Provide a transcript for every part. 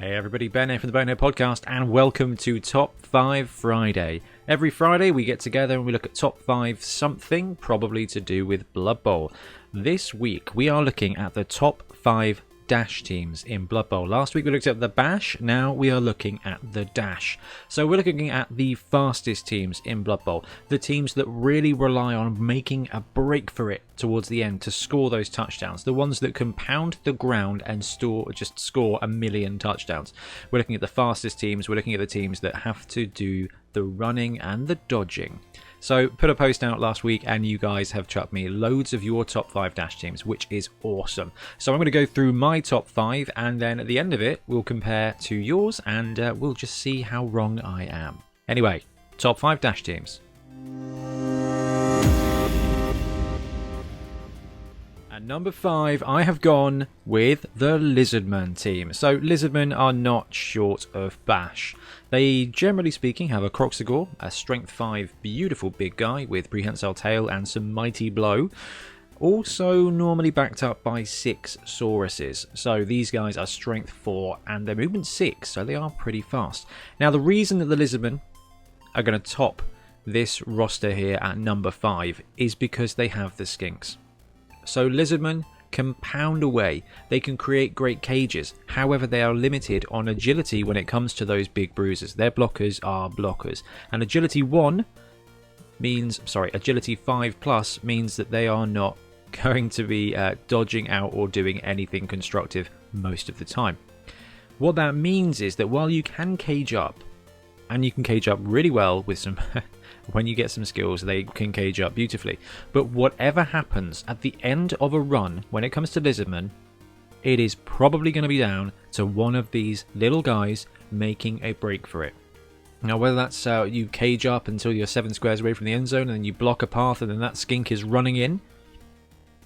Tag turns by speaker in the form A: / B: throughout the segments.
A: Hey everybody, Ben here from the Bonehead podcast, and welcome to Top 5 Friday. Every Friday we get together and we look at Top 5 something, probably to do with Blood Bowl. This week we are looking at the Top 5 Dash teams in Blood Bowl. Last week we looked at the Bash, now we are looking at the Dash. So we're looking at the fastest teams in Blood Bowl, the teams that really rely on making a break for it towards the end to score those touchdowns, the ones that can pound the ground and just score a million touchdowns. We're looking at the fastest teams, we're looking at the teams that have to do the running and the dodging. So put a post out last week and you guys have chucked me loads of your top 5 Dash teams, which is awesome. So I'm going to go through my top 5 and then at the end of it we'll compare to yours and we'll just see how wrong I am. Anyway, top 5 Dash teams. At number 5, I have gone with the Lizardmen team. So Lizardmen are not short of Bash. They, generally speaking, have a Croxagore, a Strength 5 beautiful big guy with prehensile tail and some mighty blow. Also normally backed up by 6 Sauruses. So these guys are Strength 4 and they're Movement 6, so they are pretty fast. Now the reason that the Lizardmen are going to top this roster here at number 5 is because they have the Skinks. So Lizardmen can pound away, they can create great cages, however they are limited on agility when it comes to those big bruisers. Their blockers are blockers, and agility 5 plus means that they are not going to be dodging out or doing anything constructive most of the time. What that means is that while you can cage up, and you can cage up really well with some when you get some skills, they can cage up beautifully. But whatever happens at the end of a run, when it comes to Lizardmen, it is probably going to be down to one of these little guys making a break for it. Now, whether that's you cage up until you're 7 squares away from the end zone, and then you block a path, and then that skink is running in,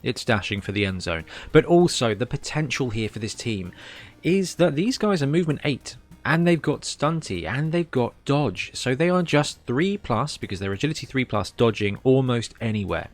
A: it's dashing for the end zone. But also, the potential here for this team is that these guys are movement 8. And they've got Stunty, and they've got Dodge. So they are just 3 plus, because they're Agility 3 plus, dodging almost anywhere.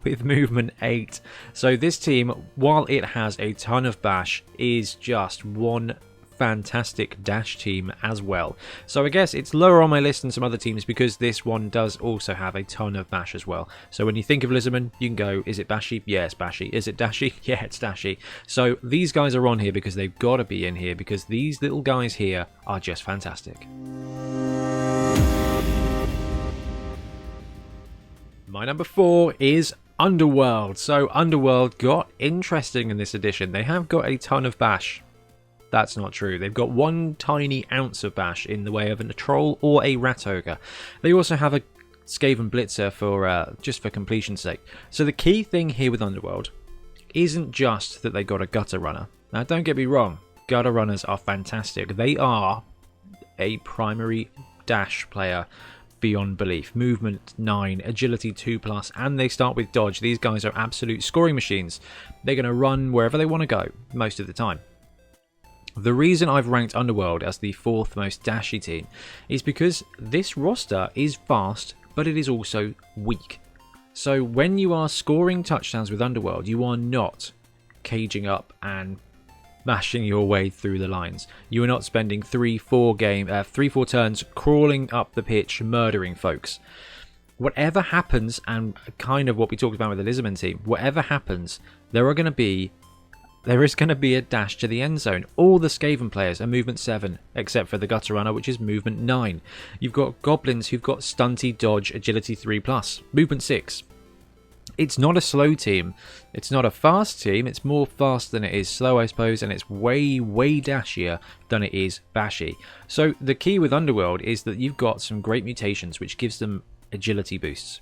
A: With movement 8. So this team, while it has a ton of Bash, is just one fantastic Dash team as well. So I guess it's lower on my list than some other teams, because this one does also have a ton of Bash as well. So when you think of Lizardmen, you can go, is it Bashy? Yeah, it's Bashy. Is it Dashy? Yeah, it's Dashy. So these guys are on here because they've got to be in here, because these little guys here are just fantastic. My number 4 is Underworld. So Underworld got interesting in this edition. They have got a ton of Bash. That's not true. They've got 1 tiny ounce of Bash in the way of a Troll or a Rat Ogre. They also have a Skaven Blitzer for just for completion's sake. So the key thing here with Underworld isn't just that they got a Gutter Runner. Now don't get me wrong, Gutter Runners are fantastic. They are a primary Dash player beyond belief. Movement 9, agility 2 plus, and they start with dodge. These guys are absolute scoring machines. They're going to run wherever they want to go most of the time. The reason I've ranked Underworld as the 4th most dashy team is because this roster is fast, but it is also weak. So when you are scoring touchdowns with Underworld, you are not caging up and mashing your way through the lines. You are not spending 3-4 turns crawling up the pitch, murdering folks. Whatever happens, and kind of what we talked about with the Lizardmen team, whatever happens, there is going to be a dash to the end zone. All the Skaven players are movement 7, except for the Gutter Runner, which is movement 9. You've got Goblins who've got Stunty, Dodge, Agility 3+, movement 6. It's not a slow team. It's not a fast team. It's more fast than it is slow, I suppose, and it's way, way dashier than it is bashy. So the key with Underworld is that you've got some great mutations, which gives them agility boosts.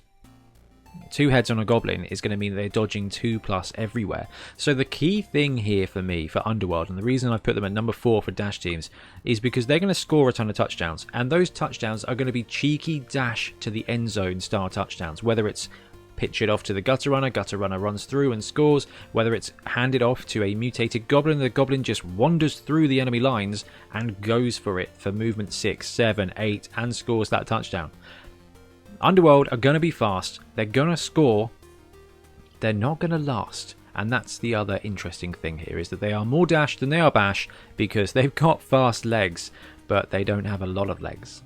A: 2 heads on a Goblin is going to mean they're dodging 2+ everywhere. So the key thing here for me, for Underworld, and the reason I've put them at number 4 for dash teams, is because they're going to score a ton of touchdowns. And those touchdowns are going to be cheeky dash to the end zone style touchdowns. Whether it's pitch it off to the Gutter Runner runs through and scores. Whether it's handed off to a mutated Goblin, the Goblin just wanders through the enemy lines and goes for it for movement 6, 7, 8 and scores that touchdown. Underworld are going to be fast, they're going to score, they're not going to last. And that's the other interesting thing here, is that they are more dash than they are bash, because they've got fast legs, but they don't have a lot of legs.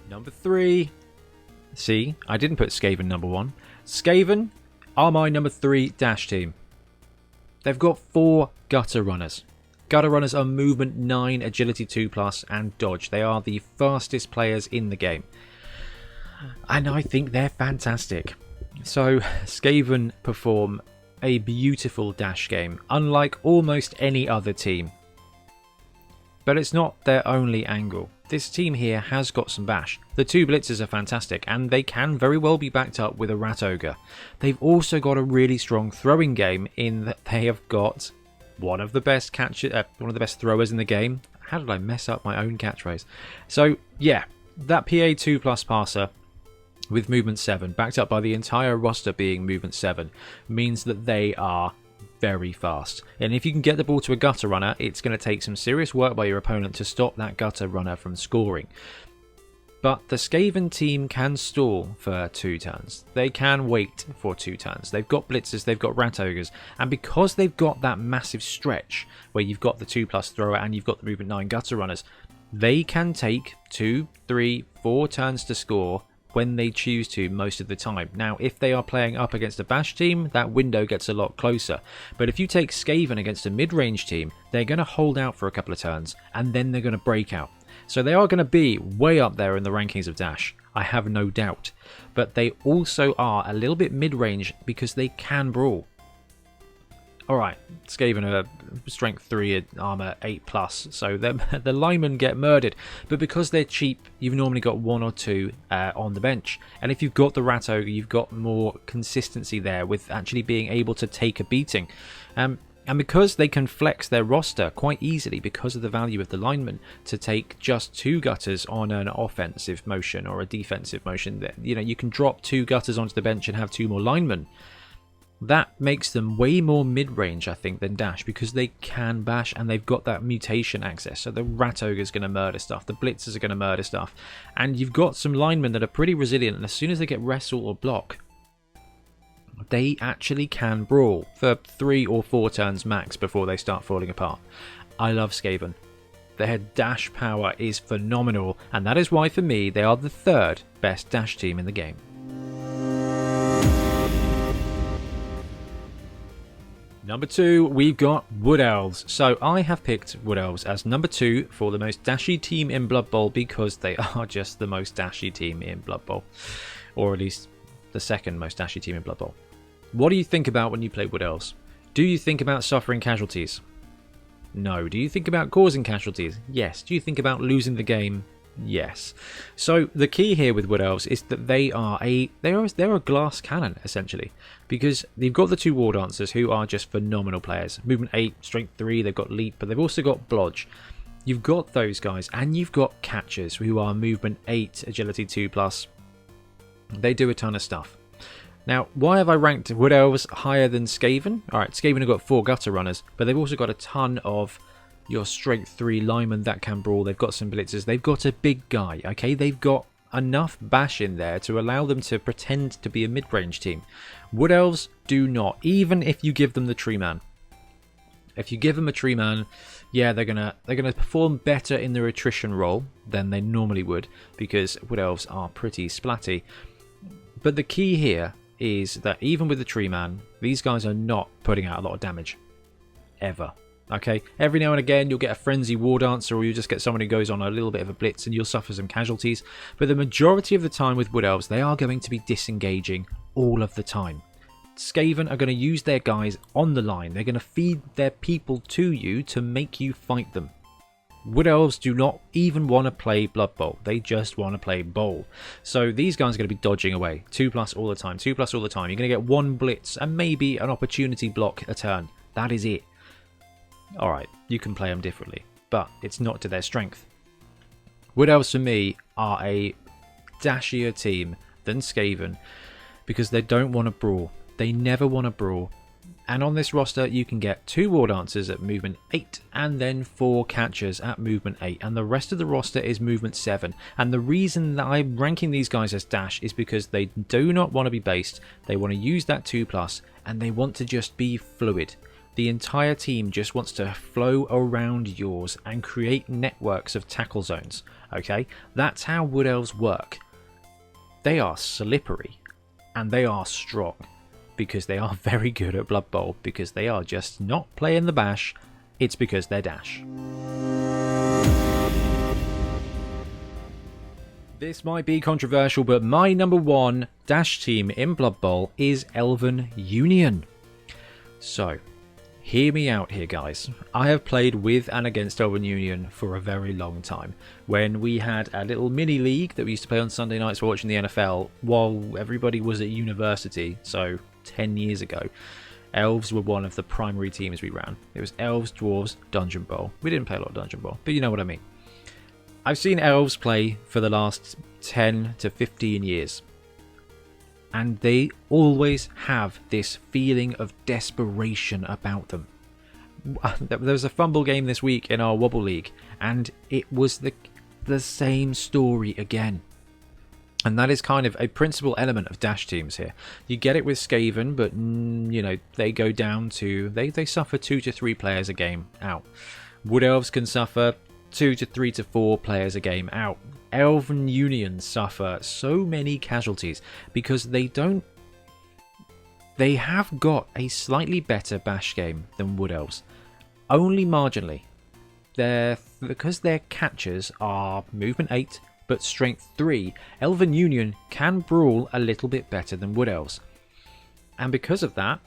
A: Number 3. See, I didn't put Skaven number 1. Skaven are my number 3 dash team. They've got 4 gutter runners. Gutter runners are movement 9, agility 2+, and dodge. They are the fastest players in the game. And I think they're fantastic. So, Skaven perform a beautiful dash game, unlike almost any other team. But it's not their only angle. This team here has got some bash. The 2 blitzers are fantastic, and they can very well be backed up with a rat ogre. They've also got a really strong throwing game, in that they have got one of the best throwers in the game. How did I mess up my own catchphrase? So yeah, that PA 2+ passer with movement 7, backed up by the entire roster being movement 7, means that they are very fast. And if you can get the ball to a gutter runner, it's going to take some serious work by your opponent to stop that gutter runner from scoring. But the Skaven team can stall for 2 turns. They can wait for 2 turns. They've got blitzers, they've got rat ogres, and because they've got that massive stretch where you've got the 2+ thrower and you've got the movement 9 gutter runners, they can take 2, 3, 4 turns to score when they choose to most of the time. Now, if they are playing up against a bash team, that window gets a lot closer. But if you take Skaven against a mid-range team, they're going to hold out for a couple of turns, and then they're going to break out. So they are going to be way up there in the rankings of dash, I have no doubt. But they also are a little bit mid-range because they can brawl. Alright, Skaven are strength 3, armor 8+, so the linemen get murdered. But because they're cheap, you've normally got 1 or 2 on the bench. And if you've got the rat ogre, you've got more consistency there with actually being able to take a beating. And because they can flex their roster quite easily because of the value of the linemen to take just 2 gutters on an offensive motion or a defensive motion, that you can drop 2 gutters onto the bench and have 2 more linemen. That makes them way more mid-range, I think, than dash, because they can bash and they've got that mutation access. So the rat ogre is going to murder stuff, the blitzers are going to murder stuff, and you've got some linemen that are pretty resilient, and as soon as they get wrestle or block, they actually can brawl for 3 or 4 turns max before they start falling apart. I love Skaven. Their dash power is phenomenal, and that is why for me they are the 3rd best dash team in the game. Number 2, we've got Wood Elves. So I have picked Wood Elves as number 2 for the most dashy team in Blood Bowl because they are just the most dashy team in Blood Bowl. Or at least the 2nd most dashy team in Blood Bowl. What do you think about when you play Wood Elves? Do you think about suffering casualties? No. Do you think about causing casualties? Yes. Do you think about losing the game? Yes. So the key here with Wood Elves is that they're a glass cannon essentially, because they've got the 2 War Dancers who are just phenomenal players. Movement 8, Strength 3, they've got Leap, but they've also got Blodge. You've got those guys, and you've got Catchers who are Movement 8, Agility 2+. They do a ton of stuff. Now, why have I ranked Wood Elves higher than Skaven? Alright, Skaven have got 4 Gutter Runners, but they've also got a ton of your strength 3 linemen that can brawl. They've got some blitzers. They've got a big guy, okay? They've got enough bash in there to allow them to pretend to be a mid-range team. Wood Elves do not, even if you give them the Tree Man. If you give them a Tree Man, yeah, they're gonna perform better in their attrition role than they normally would, because Wood Elves are pretty splatty. But the key here is that even with the Tree Man, these guys are not putting out a lot of damage. Ever. Okay, every now and again you'll get a frenzy War Dancer, or you just get someone who goes on a little bit of a blitz and you'll suffer some casualties, but the majority of the time with Wood Elves they are going to be disengaging all of the time. Skaven are going to use their guys on the line. They're going to feed their people to you to make you fight them. Wood Elves do not even want to play Blood Bowl. They just want to play Bowl. So these guys are going to be dodging away. 2+ all the time. 2+ all the time. You're going to get 1 blitz and maybe an opportunity block a turn. That is it. Alright, you can play them differently, but it's not to their strength. Wood Elves for me are a dashier team than Skaven because they don't want to brawl. They never want to brawl. And on this roster, you can get 2 War Dancers at movement 8 and then 4 Catchers at movement 8. And the rest of the roster is movement 7. And the reason that I'm ranking these guys as dash is because they do not want to be based. They want to use that 2+, and they want to just be fluid. The entire team just wants to flow around yours and create networks of tackle zones. Okay? That's how Wood Elves work. They are slippery and they are strong, because they are very good at Blood Bowl, because they are just not playing the bash, it's because they're dash. This might be controversial, but my number 1 dash team in Blood Bowl is Elven Union. So, hear me out here, guys. I have played with and against Elven Union for a very long time. When we had a little mini league that we used to play on Sunday nights watching the NFL while everybody was at university, so 10 years ago, Elves were one of the primary teams we ran. It was Elves, Dwarves, Dungeon Bowl. We didn't play a lot of Dungeon Bowl, but you know what I mean. I've seen Elves play for the last 10 to 15 years, and they always have this feeling of desperation about them. There was a fumble game this week in our Wobble League, and it was the same story again. And that is kind of a principal element of dash teams here. You get it with Skaven, but you know, they go down to they suffer 2 to 3 players a game out. Wood Elves can suffer 2 to 3 to 4 players a game out. Elven Union suffer so many casualties because they have got a slightly better bash game than Wood Elves, only marginally. Because their catchers are movement 8 but strength 3, Elven Union can brawl a little bit better than Wood Elves. And because of that,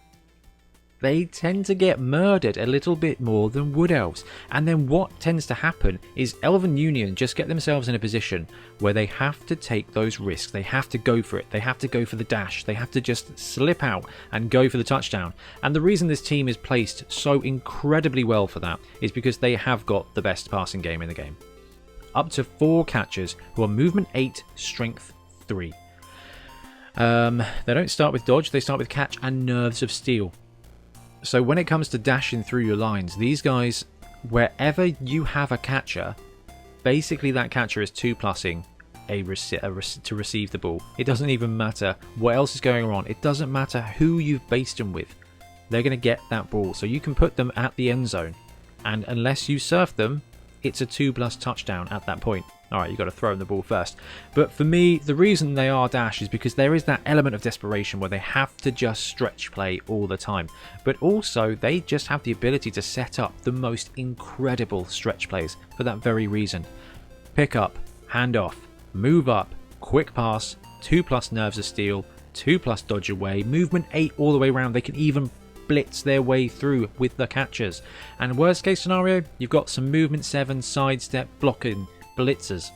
A: they tend to get murdered a little bit more than Wood Elves. And then what tends to happen is Elven Union just get themselves in a position where they have to take those risks. They have to go for it. They have to go for the dash. They have to just slip out and go for the touchdown. And the reason this team is placed so incredibly well for that is because they have got the best passing game in the game. Up to 4 catchers who are movement 8, strength 3. They don't start with dodge, they start with catch and nerves of steel. So when it comes to dashing through your lines, these guys, wherever you have a catcher, basically that catcher is 2+ing to receive the ball. It doesn't even matter what else is going on. It doesn't matter who you've based them with. They're going to get that ball. So you can put them at the end zone. And unless you surf them, it's a 2+ touchdown at that point. Alright, you've got to throw them the ball first. But for me, the reason they are dash is because there is that element of desperation where they have to just stretch play all the time. But also, they just have the ability to set up the most incredible stretch plays for that very reason. Pick up, hand off, move up, quick pass, 2+ nerves of steel, 2+ dodge away, movement 8 all the way around. They can even blitz their way through with the catchers. And worst case scenario, you've got some movement 7 sidestep blocking blitzers.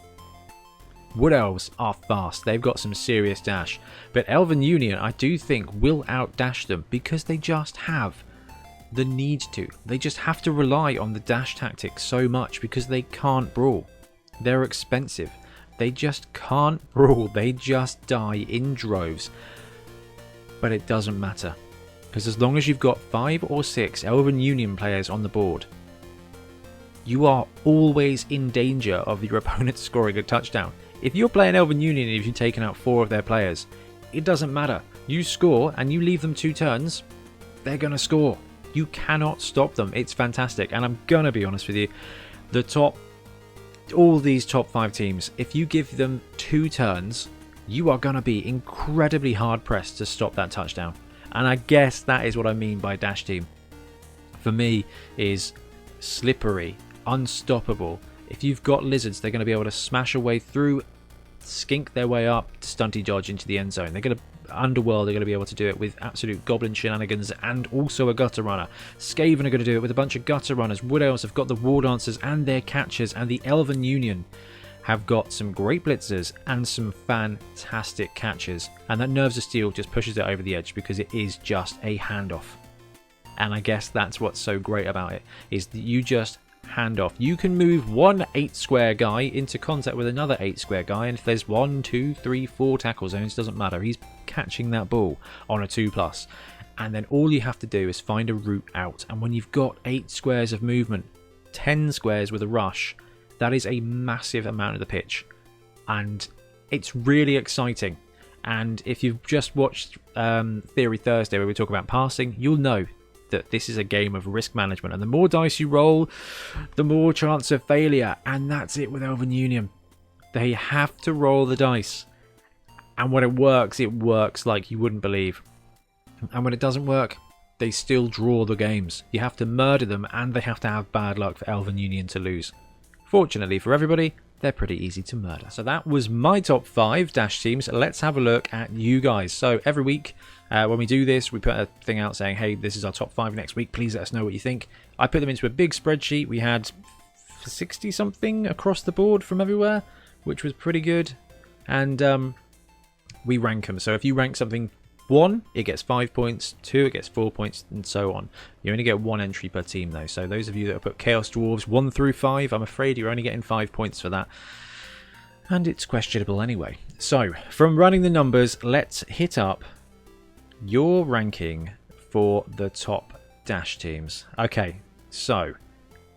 A: Wood Elves are fast, they've got some serious dash, but Elven Union I do think will outdash them because they just have the need to. They just have to rely on the dash tactics so much because they can't brawl. They're expensive. They just can't brawl. They just die in droves. But it doesn't matter, because as long as you've got 5 or 6 Elven Union players on the board, you are always in danger of your opponent scoring a touchdown. If you're playing Elven Union and if you've taken out 4 of their players, it doesn't matter. You score and you leave them 2 turns, they're going to score. You cannot stop them. It's fantastic. And I'm going to be honest with you, all these top 5 teams, if you give them 2 turns, you are going to be incredibly hard pressed to stop that touchdown. And I guess that is what I mean by dash team. For me, is slippery, unstoppable. If you've got lizards, they're going to be able to smash a way through, skink their way up, stunty dodge into the end zone. They're going to Underworld are going to be able to do it with absolute goblin shenanigans and also a gutter runner. Skaven are going to do it with a bunch of gutter runners. Wood Elves have got the war dancers and their catchers, and the Elven Union have got some great blitzers and some fantastic catchers. And that Nerves of Steel just pushes it over the edge because it is just a handoff. And I guess that's what's so great about it, is that you just hand off. You can move one 8 square guy into contact with another 8 square guy, and if there's 1, 2, 3, 4 tackle zones, doesn't matter. He's catching that ball on a 2+. and then all you have to do is find a route out. And when you've got 8 squares of movement, 10 squares with a rush, that is a massive amount of the pitch, and it's really exciting. And if you've just watched Theory Thursday, where we talk about passing, you'll know that this is a game of risk management, and the more dice you roll, the more chance of failure. And that's it with Elven Union. They have to roll the dice, and when it works like you wouldn't believe. And when it doesn't work, they still draw the games. You have to murder them, and they have to have bad luck for Elven Union to lose. Fortunately for everybody, they're pretty easy to murder. So that was my top 5 Dash teams. Let's have a look at you guys. So every week when we do this, we put a thing out saying, hey, this is our top 5 next week. Please let us know what you think. I put them into a big spreadsheet. We had 60 something across the board from everywhere, which was pretty good. And we rank them. So if you rank something 1, it gets 5 points, 2, it gets 4 points, and so on. You only get 1 entry per team though, so those of you that have put Chaos Dwarves 1 through 5, I'm afraid you're only getting 5 points for that. And it's questionable anyway. So, from running the numbers, let's hit up your ranking for the top Dash teams. Okay, so,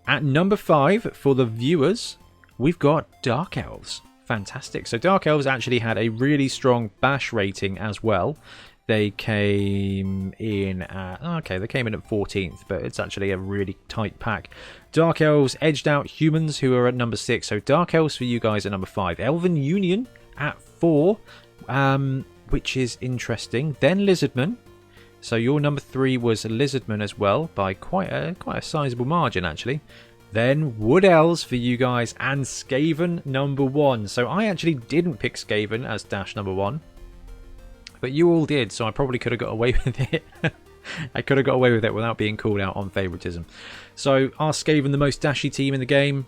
A: at number 5 for the viewers, we've got Dark Elves. Fantastic. So Dark Elves actually had a really strong bash rating as well. They came in at, they came in at 14th, but it's actually a really tight pack. Dark Elves edged out Humans, who are at number 6. So Dark Elves for you guys at number 5. Elven Union at 4, which is interesting. Then Lizardmen. So your number 3 was Lizardmen as well, by quite a sizable margin actually. Then Wood Elves for you guys, and Skaven number 1. So I actually didn't pick Skaven as Dash number 1. But you all did, so I probably could have got away with it. I could have got away with it without being called out on favouritism. So, are Skaven the most dashy team in the game?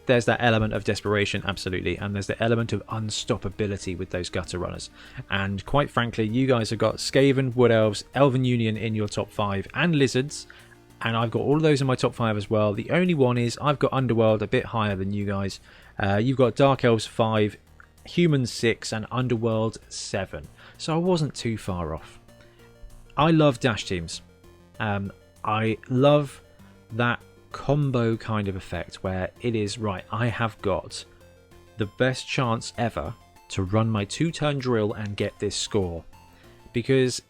A: There's that element of desperation, absolutely. And there's the element of unstoppability with those gutter runners. And quite frankly, you guys have got Skaven, Wood Elves, Elven Union in your top 5, and Lizards. And I've got all of those in my top 5 as well. The only one is I've got Underworld a bit higher than you guys. You've got Dark Elves 5, Humans 6, and Underworld 7. So I wasn't too far off. I love Dash teams. I love that combo kind of effect where it is, right, I have got the best chance ever to run my 2-turn drill and get this score. Because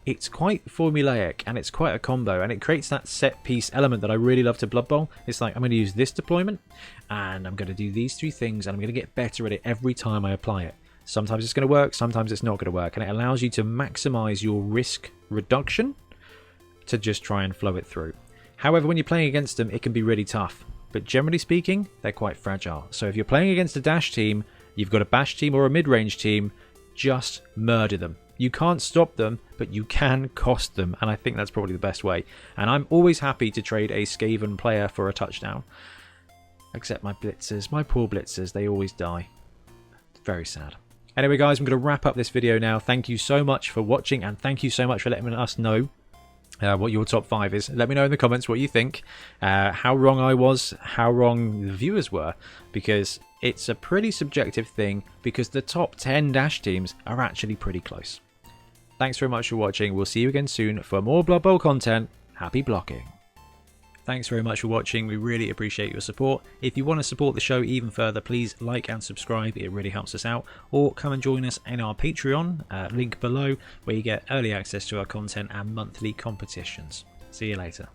A: it's quite formulaic and it's quite a combo, and it creates that set piece element that I really love to Blood Bowl. It's like, I'm going to use this deployment and I'm going to do these 3 things, and I'm going to get better at it every time I apply it. Sometimes it's going to work, sometimes it's not going to work, and it allows you to maximize your risk reduction to just try and flow it through. However, when you're playing against them, it can be really tough, but generally speaking, they're quite fragile. So if you're playing against a Dash team, you've got a bash team or a mid-range team, just murder them. You can't stop them, but you can cost them, and I think that's probably the best way. And I'm always happy to trade a Skaven player for a touchdown. Except my blitzers, my poor blitzers, they always die. It's very sad. Anyway guys, I'm going to wrap up this video now. Thank you so much for watching, and thank you so much for letting us know what your top 5 is. Let me know in the comments what you think, how wrong I was, how wrong the viewers were, because it's a pretty subjective thing, because the top 10 Dash teams are actually pretty close. Thanks very much for watching. We'll see you again soon for more Blood Bowl content. Happy blocking. Thanks very much for watching. We really appreciate your support. If you want to support the show even further, please like and subscribe. It really helps us out. Or come and join us in our Patreon, link below, where you get early access to our content and monthly competitions. See you later.